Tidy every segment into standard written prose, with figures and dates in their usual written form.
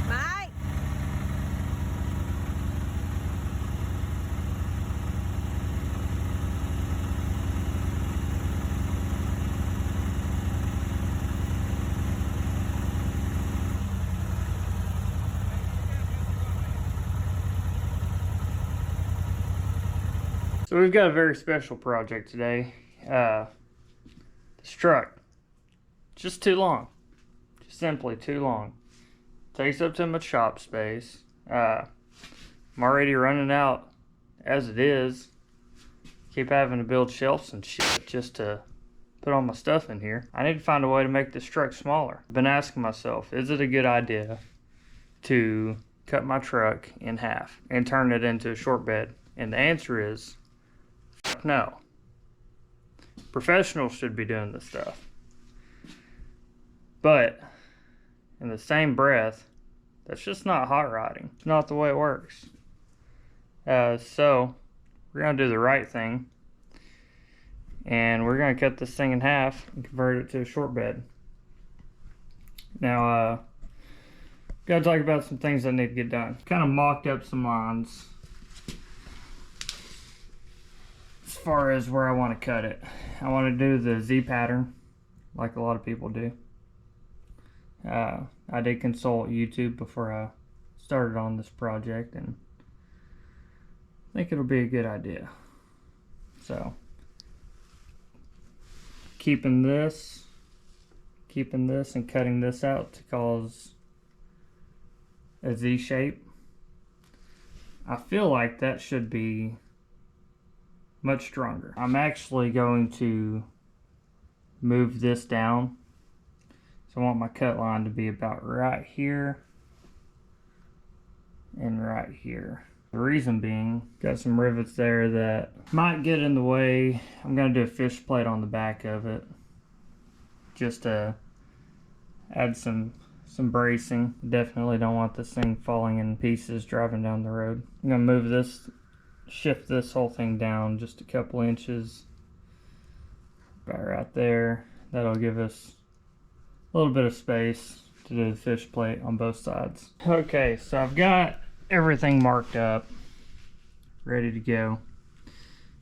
Mike. So we've got a very special project today. This truck, just too long, just simply too long. Takes up too much shop space. I'm already running out as it is. Keep having to build shelves and shit just to put all my stuff in here. I need to find a way to make this truck smaller. I've been asking myself, is it a good idea to cut my truck in half and turn it into a short bed? And the answer is no. Professionals should be doing this stuff. But in the same breath, that's just not hot rodding. It's not the way it works. So we're gonna do the right thing, and we're gonna cut this thing in half and convert it to a short bed. Now, gotta talk about some things that need to get done. Kind of mocked up some lines as far as where I want to cut it. I want to do the Z pattern like a lot of people do. I did consult YouTube before I started on this project, and I think it'll be a good idea. So keeping this and cutting this out to cause a Z shape. I feel like that should be much stronger. I'm actually going to move this down. So I want my cut line to be about right here and right here. The reason being, got some rivets there that might get in the way. I'm gonna do a fish plate on the back of it just to add some bracing. Definitely don't want this thing falling in pieces driving down the road. I'm gonna move this, shift this whole thing down just a couple inches, about right there. That'll give us a little bit of space to do the fish plate on both sides. Okay, so I've got everything marked up, ready to go.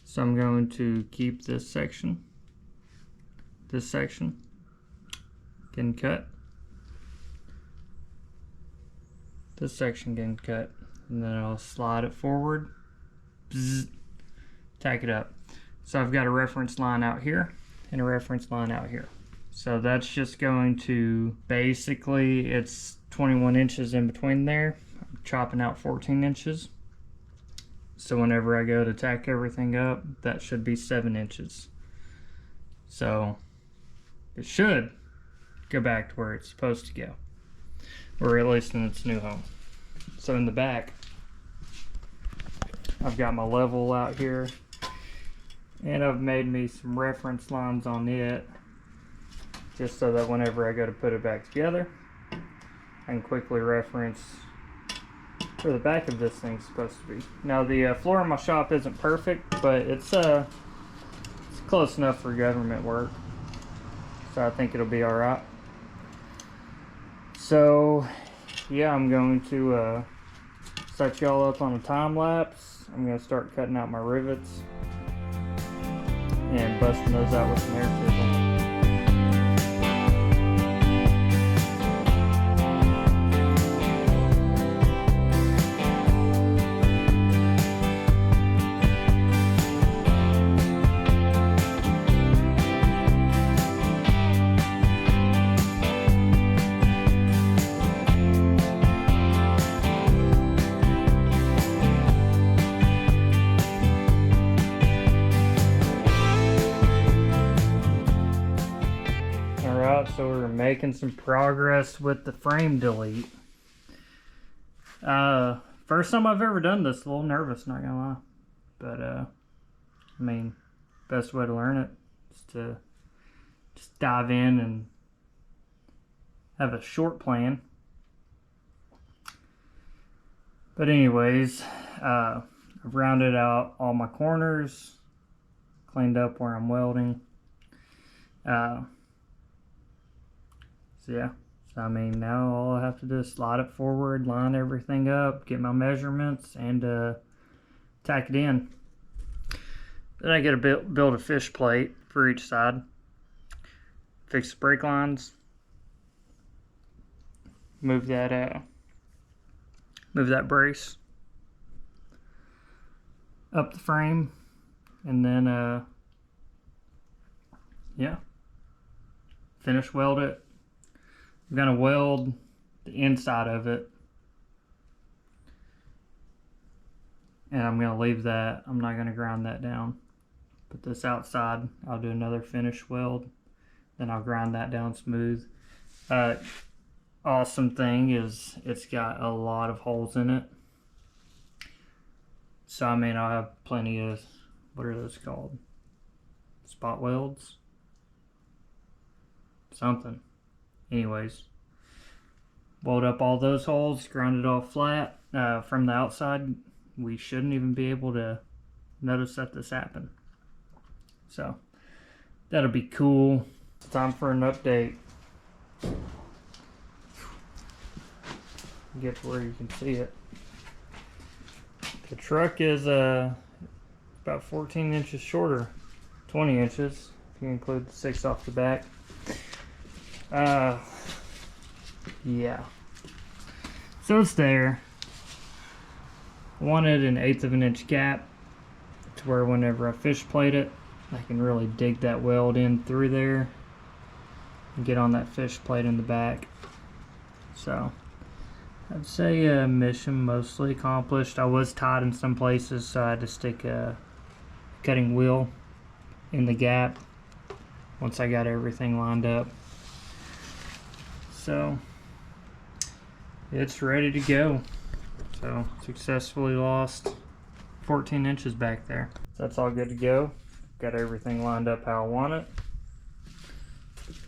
So I'm going to keep this section getting cut, this section getting cut, and then I'll slide it forward, bzz, tack it up. So I've got a reference line out here and a reference line out here. So that's just going to, basically it's 21 inches in between there. I'm chopping out 14 inches. So whenever I go to tack everything up, that should be 7 inches. So it should go back to where it's supposed to go, or at least in its new home. So in the back, I've got my level out here, and I've made me some reference lines on it, just so that whenever I go to put it back together, I can quickly reference where the back of this thing's supposed to be. Now the floor in my shop isn't perfect, but it's close enough for government work, so I think it'll be alright. So yeah, I'm going to set y'all up on a time lapse. I'm going to start cutting out my rivets and busting those out with some air chisel. So we're making some progress with the frame delete. First time I've ever done this, a little nervous, not gonna lie. But I mean, best way to learn it is to just dive in and have a short plan. But anyways, I've rounded out all my corners, cleaned up where I'm welding. So yeah, so I mean, now all I have to do is slide it forward, line everything up, get my measurements, and tack it in. Then I get to build a fish plate for each side, fix the brake lines, move that brace up the frame, and then yeah, finish weld it. I'm gonna weld the inside of it, and I'm gonna leave that. I'm not gonna grind that down. But this outside, I'll do another finish weld, then I'll grind that down smooth. Awesome thing is it's got a lot of holes in it. So I mean, I'll have plenty of, what are those called? Spot welds? Something. Anyways, weld up all those holes, grind it all flat. From the outside, we shouldn't even be able to notice that this happened. So that'll be cool. It's time for an update. Get to where you can see it. The truck is about 14 inches shorter, 20 inches if you include the 6 off the back. Yeah. So it's there. Wanted an 1/8 of an inch gap to where whenever I fish plate it, I can really dig that weld in through there and get on that fish plate in the back. So I'd say mission mostly accomplished. I was tied in some places, so I had to stick a cutting wheel in the gap once I got everything lined up. So it's ready to go. So successfully lost 14 inches back there. So that's all good to go. Got everything lined up how I want it.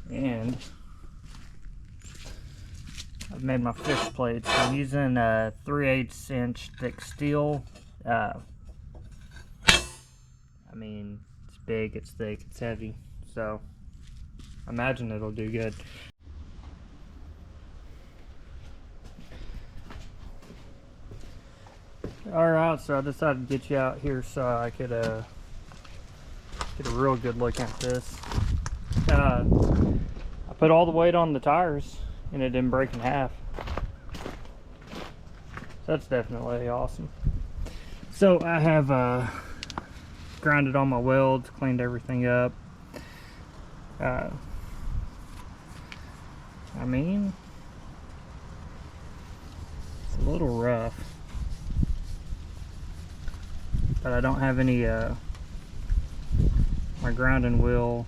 And I've made my fish plates. I'm using a 3/8 inch thick steel. I mean, it's big, it's thick, it's heavy. So I imagine it'll do good. Alright, so I decided to get you out here so I could get a real good look at this. I put all the weight on the tires and it didn't break in half. So that's definitely awesome. So I have grinded all my welds, cleaned everything up. I mean, it's a little rough, but I don't have any my grinding wheel,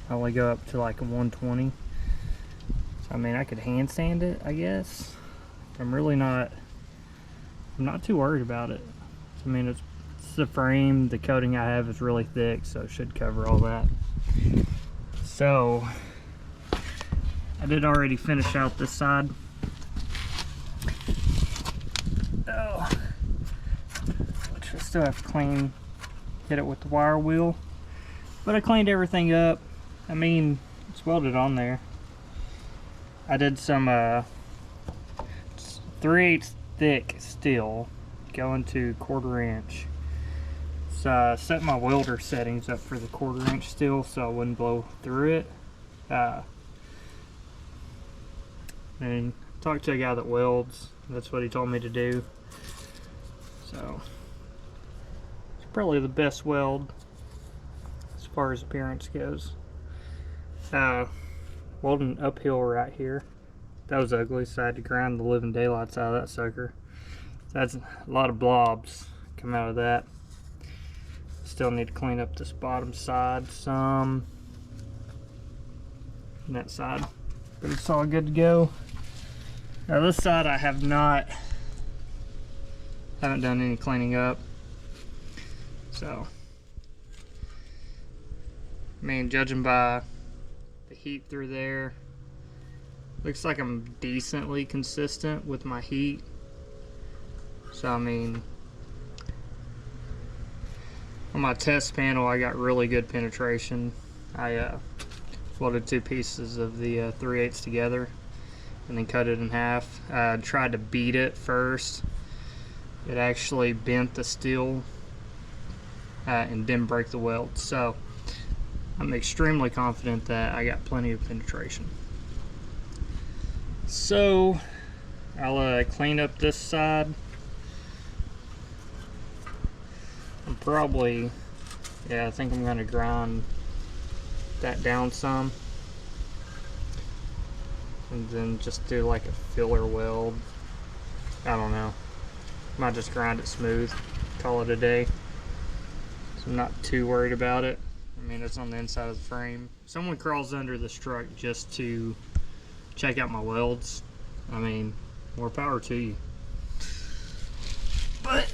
I only go up to like a 120. So I mean, I could hand sand it, I guess. I'm not too worried about it. I mean, it's the frame, the coating I have is really thick, so it should cover all that. So I did already finish out this side. Oh, which I still have to clean, hit it with the wire wheel. But I cleaned everything up. I mean, it's welded on there. I did some 3/8 thick steel going to 1/4 inch. So I set my welder settings up for the 1/4 inch steel so I wouldn't blow through it. And talked to a guy that welds. That's what he told me to do. So it's probably the best weld as far as appearance goes. Welding uphill right here. That was ugly, so I had to grind the living daylights out of that sucker. That's a lot of blobs come out of that. Still need to clean up this bottom side some. And that side. But it's all good to go. Now this side I haven't done any cleaning up. So I mean, judging by the heat through there, looks like I'm decently consistent with my heat. So I mean, on my test panel I got really good penetration. I Welded 2 pieces of the 3/8 together and then cut it in half. Tried to beat it first. It actually bent the steel and didn't break the weld. So I'm extremely confident that I got plenty of penetration. So I'll clean up this side. I'm probably, yeah, I think I'm gonna grind that down some and then just do like a filler weld. I don't know, might just grind it smooth, call it a day. So I'm not too worried about it. I mean, it's on the inside of the frame. Someone crawls under this truck just to check out my welds. I mean, more power to you. But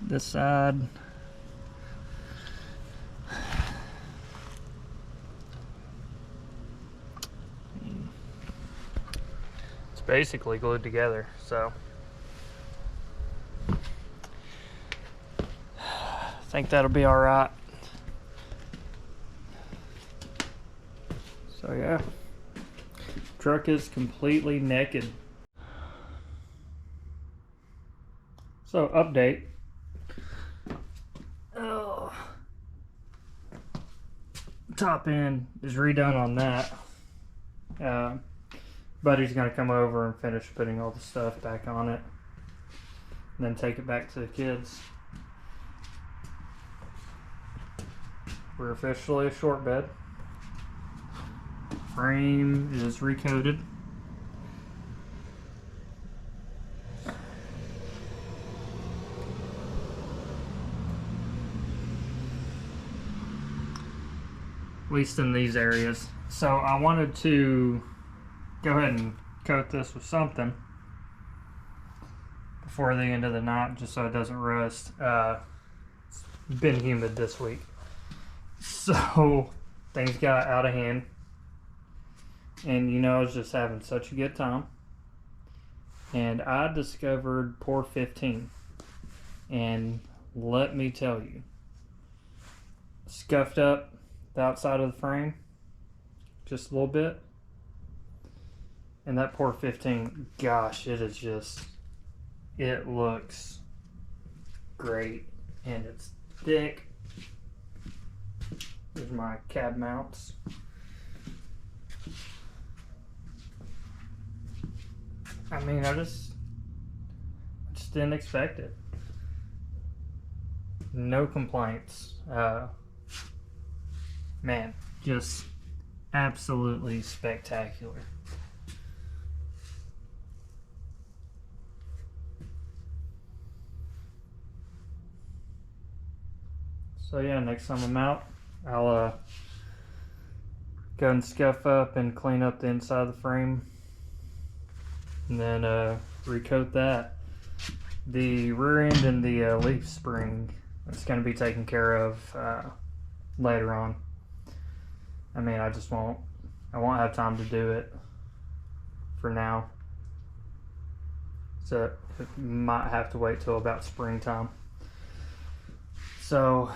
this side, it's basically glued together, so I think that'll be all right. So yeah, truck is completely naked. So update. Oh, top end is redone on that. Buddy's gonna come over and finish putting all the stuff back on it, and then take it back to the kids. We're officially a short bed. Frame is recoated. At least in these areas. So I wanted to go ahead and coat this with something before the end of the night, just so it doesn't rust. It's been humid this week, so things got out of hand. And you know, I was just having such a good time. And I discovered Pour 15. And let me tell you, scuffed up the outside of the frame just a little bit. And that Pour 15, gosh, it is just, it looks great. And it's thick. There's my cab mounts. I mean, I just didn't expect it. No complaints. Man, just absolutely spectacular. So yeah, next time I'm out, I'll go and scuff up and clean up the inside of the frame. And then recoat that. The rear end and the leaf spring, it's going to be taken care of later on. I mean, I won't have time to do it for now. So it might have to wait till about springtime. So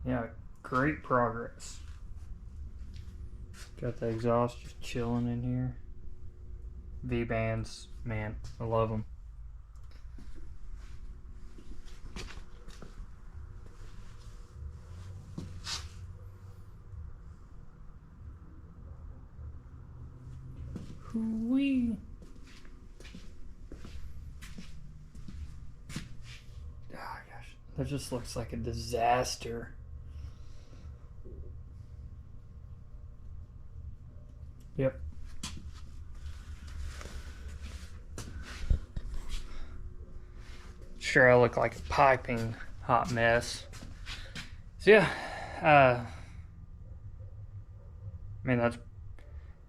yeah, great progress. Got the exhaust just chilling in here. V-bands, man, I love them. Hoo-wee. Oh gosh, that just looks like a disaster. Yep. Sure, I look like a piping hot mess. So yeah, I mean, that's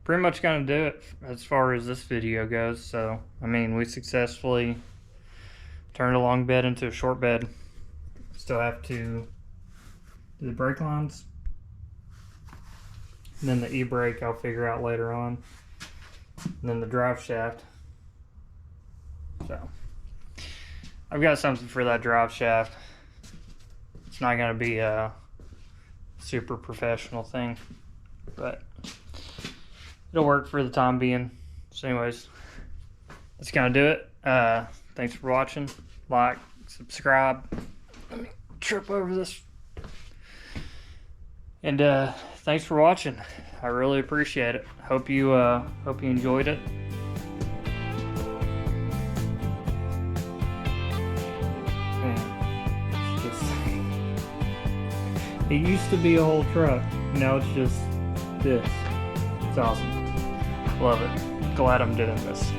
pretty much gonna do it as far as this video goes. So I mean, we successfully turned a long bed into a short bed. Still have to do the brake lines, and then the e-brake I'll figure out later on, and then the drive shaft. So I've got something for that drive shaft. It's not going to be super professional thing, but it'll work for the time being. So anyways, that's gonna do it. Thanks for watching. Like, subscribe. Let me trip over this. And thanks for watching. I really appreciate it. Hope you enjoyed it. Man, it's just, it used to be a whole truck. Now it's just this. It's awesome. Love it. Glad I'm doing this.